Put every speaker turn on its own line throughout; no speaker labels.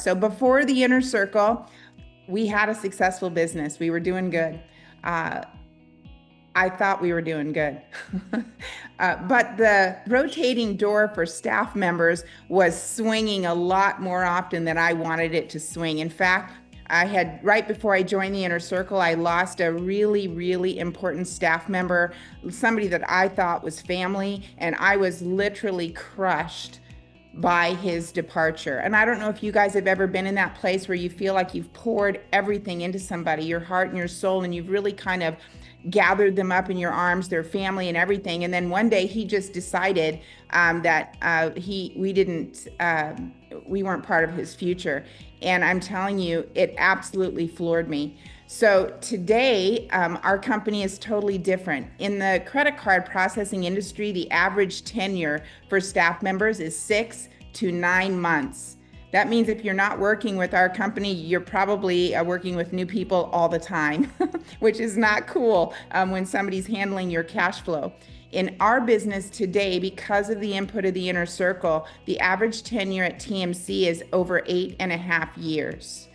So before the Inner Circle, we had a successful business. We were doing good. I thought we were doing good. But the rotating door for staff members was swinging a lot more often than I wanted it to swing. In fact, right before I joined the Inner Circle, I lost a really, really important staff member, somebody that I thought was family, and I was literally crushed by his departure. And I don't know if you guys have ever been in that place where you feel like you've poured everything into somebody, your heart and your soul, and you've really kind of gathered them up in your arms, their family and everything. And then one day he just decided that we weren't part of his future. And I'm telling you, it absolutely floored me. So today, our company is totally different. In the credit card processing industry, the average tenure for staff members is 6 to 9 months. That means if you're not working with our company, you're probably working with new people all the time, which is not cool when somebody's handling your cash flow. In our business today, because of the input of the Inner Circle, the average tenure at TMC is over 8.5 years.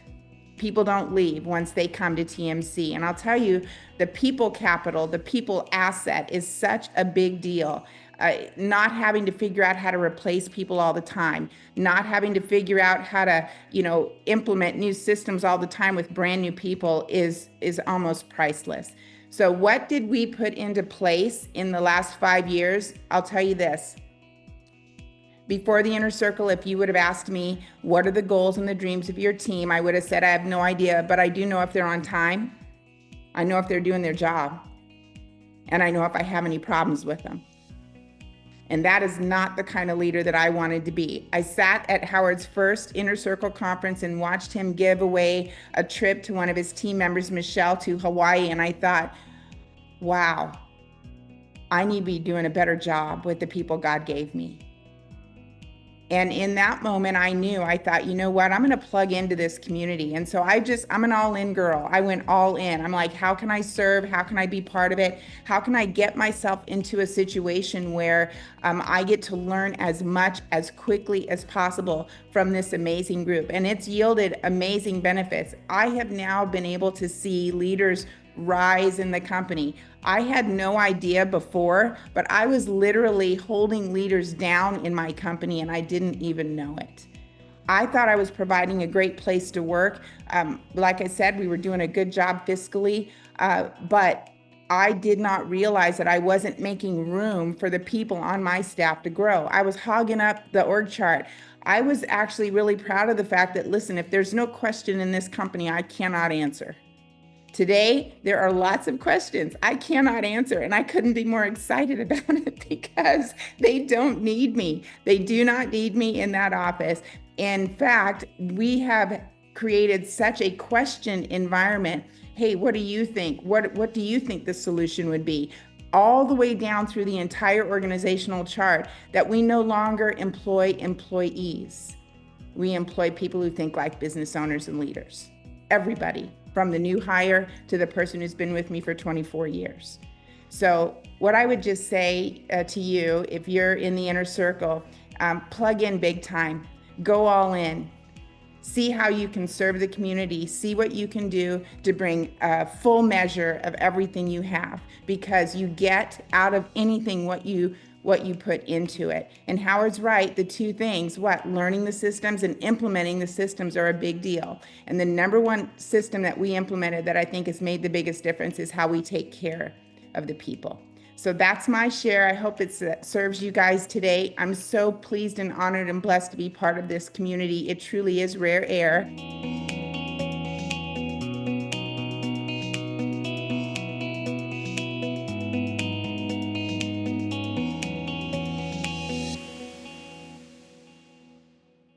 People don't leave once they come to TMC. And I'll tell you, the people capital, the people asset is such a big deal. Not having to figure out how to replace people all the time, not having to figure out how to, implement new systems all the time with brand new people is almost priceless. So what did we put into place in the last 5 years? I'll tell you this. Before the Inner Circle, if you would have asked me, what are the goals and the dreams of your team? I would have said, I have no idea, but I do know if they're on time. I know if they're doing their job. And I know if I have any problems with them. And that is not the kind of leader that I wanted to be. I sat at Howard's first Inner Circle conference and watched him give away a trip to one of his team members, Michelle, to Hawaii. And I thought, wow, I need to be doing a better job with the people God gave me. And in that moment, I thought, you know what, I'm going to plug into this community. And so I'm an all-in girl. I went all in. I'm like, how can I serve? How can I be part of it? How can I get myself into a situation where I get to learn as much as quickly as possible from this amazing group? And it's yielded amazing benefits. I have now been able to see leaders rise in the company. I had no idea before, but I was literally holding leaders down in my company and I didn't even know it. I thought I was providing a great place to work. Like I said, we were doing a good job fiscally, but I did not realize that I wasn't making room for the people on my staff to grow. I was hogging up the org chart. I was actually really proud of the fact that, listen, if there's no question in this company, I cannot answer. Today, there are lots of questions I cannot answer, and I couldn't be more excited about it because they don't need me. They do not need me in that office. In fact, we have created such a question environment. Hey, what do you think? What do you think the solution would be? All the way down through the entire organizational chart, that we no longer employ employees. We employ people who think like business owners and leaders. Everybody, from the new hire to the person who's been with me for 24 years. So what I would just say to you, if you're in the Inner Circle, plug in big time, go all in, see how you can serve the community, see what you can do to bring a full measure of everything you have, because you get out of anything what you put into it. And Howard's right, the two things, learning the systems and implementing the systems are a big deal. And the number one system that we implemented that I think has made the biggest difference is how we take care of the people. So that's my share. I hope it serves you guys today. I'm so pleased and honored and blessed to be part of this community. It truly is rare air.